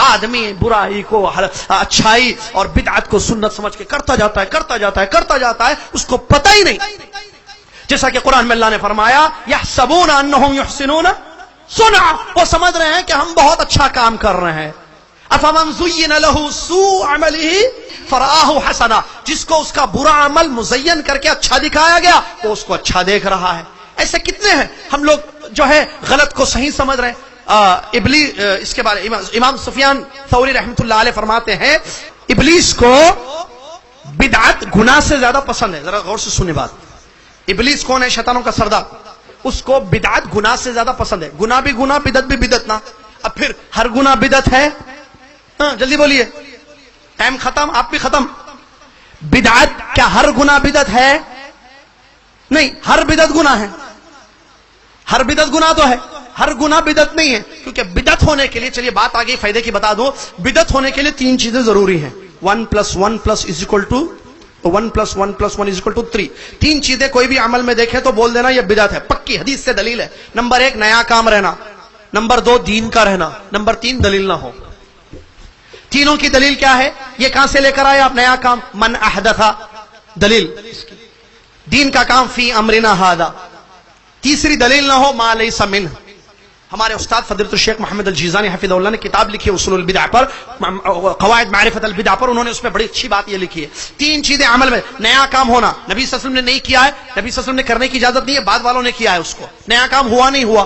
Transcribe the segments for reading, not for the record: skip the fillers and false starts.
آدمی برائی کو اچھائی اور بدعت کو سنت سمجھ کے کرتا جاتا ہے، اس کو پتہ ہی نہیں. جیسا کہ قرآن میں اللہ نے فرمایا یحسبون انہم یحسنون صنعا، وہ سمجھ رہے ہیں کہ ہم بہت اچھا کام کر رہے ہیں. افمن زین لہ سوء عملہ فرآہ حسنا، جس کو اس کا برا عمل مزین کر کے اچھا دکھایا گیا وہ اس کو اچھا دیکھ رہا ہے. ایسے کتنے ہیں ہم لوگ جو ہے غلط کو صحیح سمجھ رہے ہیں. اس کے بارے امام سفیان ثوری رحمۃ اللہ علیہ فرماتے ہیں ابلیس کو بدعت گناہ سے زیادہ پسند ہے. ذرا غور سے سنیں بات. ابلیس کون ہے؟ شیطانوں کا سردار. اس کو بدعت گناہ سے زیادہ پسند ہے. گناہ بھی گناہ، بدعت بھی بدعت. نا اب پھر ہر گناہ بدعت ہے؟ ہاں جلدی بولیے، ٹائم ختم، آپ بھی ختم. بدعت کیا ہر گناہ بدعت ہے؟ نہیں، ہر بدعت گناہ ہے. ہر بدعت گناہ تو ہے، ہر گناہ بدعت نہیں ہے. کیونکہ بدعت ہونے کے لیے، چلیے بات آگے فائدے کی بتا دو، بدعت ہونے کے لیے 3 چیزیں ضروری ہیں. 1 + 1 = 1 + 1 + 1 = 3. 3 چیزیں کوئی بھی عمل میں دیکھیں تو بول دینا یہ بدعت ہے. پکی حدیث سے دلیل ہے. نمبر 1 نیا کام رہنا، نمبر 2 دین کا رہنا، نمبر 3 دلیل نہ ہو. تینوں کی دلیل کیا ہے؟ یہ کہاں سے لے کر آئے آپ؟ نیا کام، من احدث، دلیل دین کا کام فی امرنا ھذا. تیسری دلیل نہ ہو ما لیس منہ. ہمارے استاد فضیلۃ الشیخ محمد الجیزانی حفظہ اللہ نے کتاب لکھی ہے اصول البدع پر، قواعد معرفت البدع پر. انہوں نے اس میں بڑی اچھی بات یہ لکھی ہے 3 چیزیں عمل میں. نیا کام ہونا، نبی صلی اللہ علیہ وسلم نے نہیں کیا ہے، نبی صلی اللہ علیہ وسلم نے کرنے کی اجازت نہیں ہے، بعد والوں نے کیا ہے اس کو. نیا کام ہوا نہیں ہوا.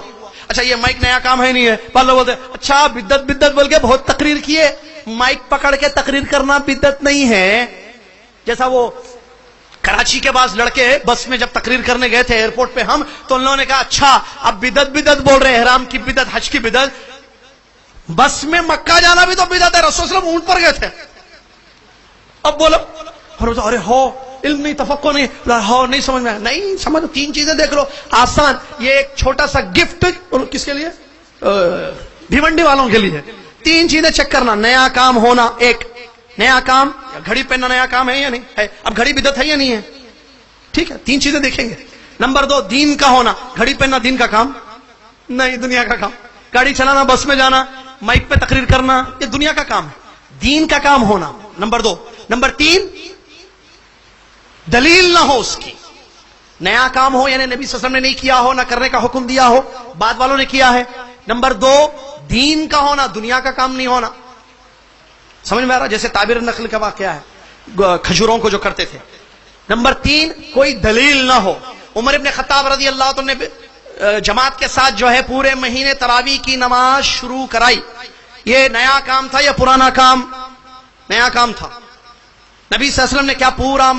اچھا یہ مائک نیا کام ہے نہیں ہے، بعض لوگ بولتے ہیں اچھا بدعت بول کے بہت تقریر کیے. مائک پکڑ کے تقریر کرنا بدعت نہیں ہے. جیسا وہ کراچی کے بعض لڑکے بس میں جب تقریر کرنے گئے تھے ایئرپورٹ پہ ہم، تو ان لوگوں نے کہا اچھا اب بدعت بول رہے ہیں، احرام کی بدعت، حج کی بدعت. بس میں مکہ جانا بھی تو بدعت ہے، رسول صلی اللہ علیہ وسلم اونٹ پر گئے تھے. اب بولو ارے ہو علم نہیں، تفقہ نہیں، ہو نہیں سمجھ میں نہیں سمجھ. 3 چیزیں دیکھ لو آسان. یہ ایک چھوٹا سا گفٹ کس کے لیے؟ بھیونڈی والوں کے لیے. 3 چیزیں چیک کرنا. نیا کام ہونا، ایک نیا کام، گھڑی پہننا نیا کام ہے یا نہیں ہے؟ اب گھڑی بدعت ہے یا نہیں ہے؟ ٹھیک ہے 3 چیزیں دیکھیں گے. نمبر 2 دین کا ہونا، گھڑی پہننا دین کا کام نہیں، دنیا کا کام. گاڑی چلانا، بس میں جانا، مائک پہ تقریر کرنا، یہ دنیا کا کام ہے. دین کا کام ہونا نمبر 2. نمبر 3 دلیل نہ ہو اس کی. نیا کام ہو یعنی نبی صلی اللہ علیہ وسلم نے نہیں کیا ہو، نہ کرنے کا حکم دیا ہو، بعد والوں نے کیا ہے. نمبر 2 دین کا ہونا، دنیا کا کام نہیں ہونا. سمجھ میں آ رہا؟ جیسے تعبیر نقل کا واقعہ ہے کھجوروں کو جو کرتے تھے. نمبر 3 کوئی دلیل نہ ہو. عمر ابن خطاب رضی اللہ عنہ نے جماعت کے ساتھ جو ہے پورے مہینے تراویح کی نماز شروع کرائی. یہ نیا کام تھا یا پرانا کام؟ نیا کام تھا. نبی صلی اللہ علیہ وسلم نے کیا پورا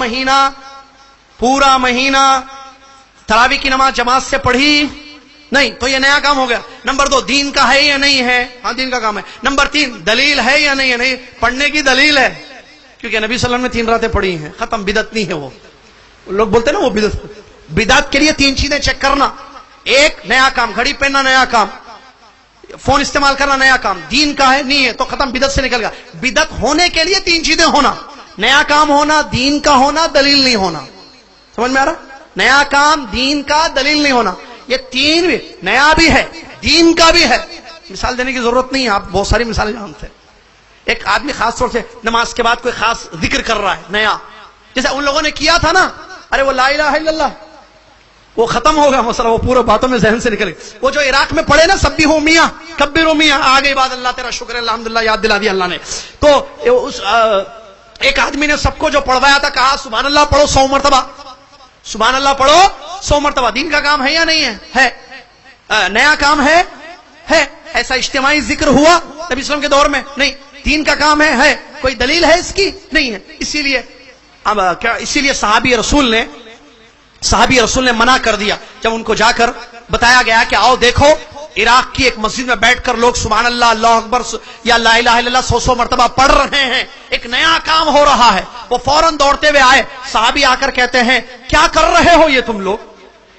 مہینہ تراویح کی نماز جماعت سے پڑھی؟ نہیں. تو یہ نیا کام ہو گیا. نمبر 2 دین کا ہے یا نہیں ہے؟ ہاں دین کا کام ہے. نمبر 3 دلیل ہے یا نہیں ہے؟ نہیں. پڑھنے کی دلیل ہے کیونکہ نبی صلی اللہ علیہ وسلم نے 3 راتیں پڑھی ہیں، ختم. بدعت نہیں ہے. وہ لوگ بولتے ہیں نا وہ بدعت کے لیے 3 چیزیں چیک کرنا. 1 نیا کام، گھڑی پہننا نیا کام، فون استعمال کرنا نیا کام. دین کا ہے نہیں ہے تو ختم، بدعت سے نکل گیا. بدعت ہونے کے لیے 3 چیزیں ہونا، نیا کام ہونا، دین کا ہونا، دلیل نہیں ہونا. سمجھ میں آ رہا؟ نیا کام، دین کا، دلیل نہیں ہونا. یہ 3 بھی، نیا بھی ہے، دین کا بھی ہے. مثال دینے کی ضرورت نہیں ہے، آپ بہت ساری مثالیں جانتے ہیں. ایک آدمی خاص طور سے نماز کے بعد کوئی خاص ذکر کر رہا ہے نیا، جیسے ان لوگوں نے کیا تھا نا، ارے وہ لا الہ الا اللہ، وہ ختم ہوگا مسئلہ، وہ پورے باتوں میں ذہن سے نکل گیا. وہ جو عراق میں پڑھے نا سبحوا میاں کبروا میاں، آگے بعد اللہ تیرا شکر الحمدللہ یاد دلا دیا اللہ نے. تو اس ایک آدمی نے سب کو جو پڑھوایا تھا کہا سبحان اللہ پڑھو 100 مرتبہ، سبحان اللہ پڑھو 100 مرتبہ. دین کا کام ہے یا نہیں ہے؟ ہے. نیا کام ہے. ایسا اجتماعی ذکر ہوا نبی اسلام کے دور میں؟ نہیں. دین کا کام ہے. کوئی دلیل ہے اس کی؟ نہیں ہے. اسی لیے صحابی رسول نے منع کر دیا جب ان کو جا کر بتایا گیا کہ آؤ دیکھو عراق کی ایک مسجد میں بیٹھ کر لوگ سبحان اللہ، اللہ اکبر یا لا الہ الا اللہ 100 مرتبہ پڑھ رہے ہیں، ایک نیا کام ہو رہا ہے. وہ فوراً دوڑتے ہوئے آئے. صحابی آ کر کہتے ہیں کیا کر رہے ہو یہ تم لوگ؟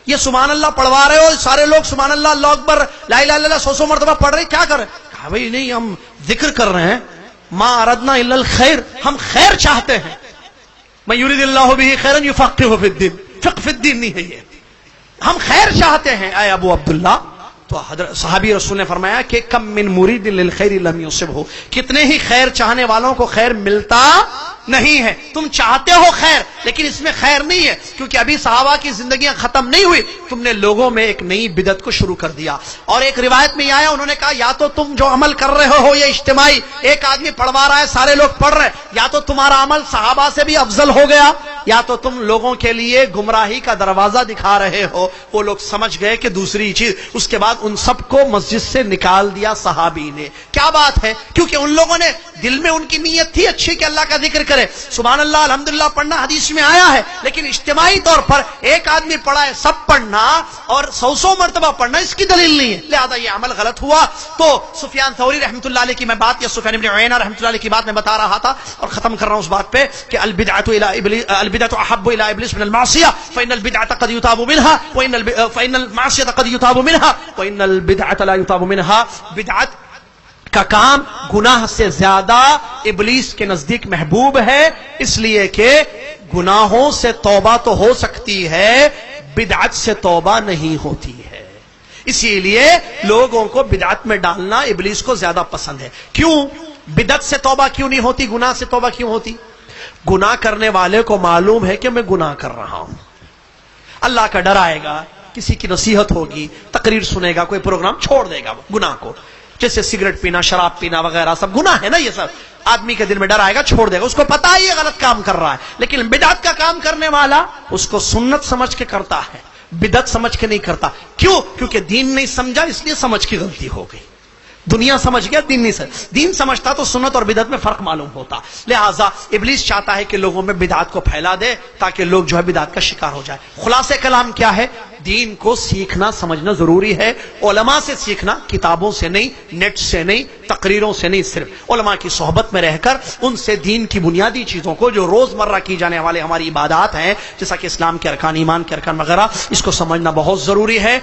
یہ سبحان اللہ پڑھوا رہے ہو، سارے لوگ سبحان اللہ، اللہ اکبر، لا الہ الا اللہ 100 مرتبہ پڑھ رہے، کیا کر رہے؟ کہا بھائی نہیں، ہم ذکر کر رہے ہیں. ما اردنا الا الخیر، ہم خیر چاہتے ہیں. من یرید اللہ بہ خیرا یفقہہ فی الدین، فقہ فی الدین نہیں ہے یہ، ہم خیر چاہتے ہیں. اے ابو عبداللہ تو حضرت صحابی رسول نے فرمایا کہ کم من مرید للخیر لم یصبہ، کتنے ہی خیر چاہنے والوں کو خیر ملتا نہیں ہے. تم چاہتے ہو خیر لیکن اس میں خیر نہیں ہے، کیونکہ ابھی صحابہ کی زندگیاں ختم نہیں ہوئی، تم نے لوگوں میں ایک نئی بدعت کو شروع کر دیا. اور ایک روایت میں یہ آیا، انہوں نے کہا یا تو تم جو عمل کر رہے ہو یہ اجتماعی، ایک آدمی پڑھوا رہا ہے سارے لوگ پڑھ رہے، یا تو تمہارا عمل صحابہ سے بھی افضل ہو گیا، یا تو تم لوگوں کے لیے گمراہی کا دروازہ دکھا رہے ہو. وہ لوگ سمجھ گئے کہ دوسری چیز. اس کے بعد ان سب کو مسجد سے نکال دیا صحابی نے. کیا بات ہے؟ کیونکہ ان لوگوں نے دل میں ان کی نیت تھی اچھی کہ اللہ کا ذکر کرے، سبحان اللہ الحمدللہ پڑھنا حدیث میں آیا ہے، لیکن اجتماعی طور پر ایک آدمی پڑھا ہے سب پڑھنا اور 100 مرتبہ پڑھنا اس کی دلیل نہیں ہے، لہذا یہ عمل غلط ہوا. تو سفیان ثوری رحمۃ اللہ علیہ کی میں بات، یا سفیان بن عیینہ رحمۃ اللہ علیہ کی بات میں بتا رہا تھا اور ختم کر رہا ہوں اس بات پہ کہ البدعۃ احب الى ابلیس من المعصیہ فان البدعۃ قد یتاب منها فان المعصیۃ قد یتاب منها وان البدعۃ لا یتاب منها. بدعت کا کام گناہ سے زیادہ ابلیس کے نزدیک محبوب ہے، اس لیے کہ گناہوں سے توبہ تو ہو سکتی ہے، بدعت سے توبہ نہیں ہوتی ہے. اسی لیے لوگوں کو بدعت میں ڈالنا ابلیس کو زیادہ پسند ہے. کیوں بدعت سے توبہ کیوں نہیں ہوتی، گناہ سے توبہ کیوں ہوتی؟ گناہ کرنے والے کو معلوم ہے کہ میں گناہ کر رہا ہوں، اللہ کا ڈر آئے گا، کسی کی نصیحت ہوگی، تقریر سنے گا، کوئی پروگرام چھوڑ دے گا گناہ کو. جیسے سگریٹ پینا، شراب پینا وغیرہ سب گناہ ہے نا، یہ سب آدمی کے دل میں ڈر آئے گا، چھوڑ دے گا. اس کو پتا ہے یہ غلط کام کر رہا ہے. لیکن بدعت کا کام کرنے والا اس کو سنت سمجھ کے کرتا ہے، بدعت سمجھ کے نہیں کرتا. کیوں؟ کیونکہ دین نہیں سمجھا، اس لیے سمجھ کی غلطی ہو گئی. دنیا سمجھ گیا، دین نہیں سمجھ. دین سمجھتا تو سنت اور بدعت میں فرق معلوم ہوتا. لہٰذا ابلیس چاہتا ہے کہ لوگوں میں بدعت کو پھیلا دے تاکہ لوگ جو ہے بدعت کا شکار ہو جائے. خلاصہ کلام کیا ہے؟ دین کو سیکھنا سمجھنا ضروری ہے، علماء سے سیکھنا، کتابوں سے نہیں، نیٹ سے نہیں، تقریروں سے نہیں، صرف علماء کی صحبت میں رہ کر ان سے دین کی بنیادی چیزوں کو جو روزمرہ کی جانے والے ہماری عبادات ہیں، جیسا کہ اسلام کے ارکان، ایمان کے ارکان وغیرہ، اس کو سمجھنا بہت ضروری ہے.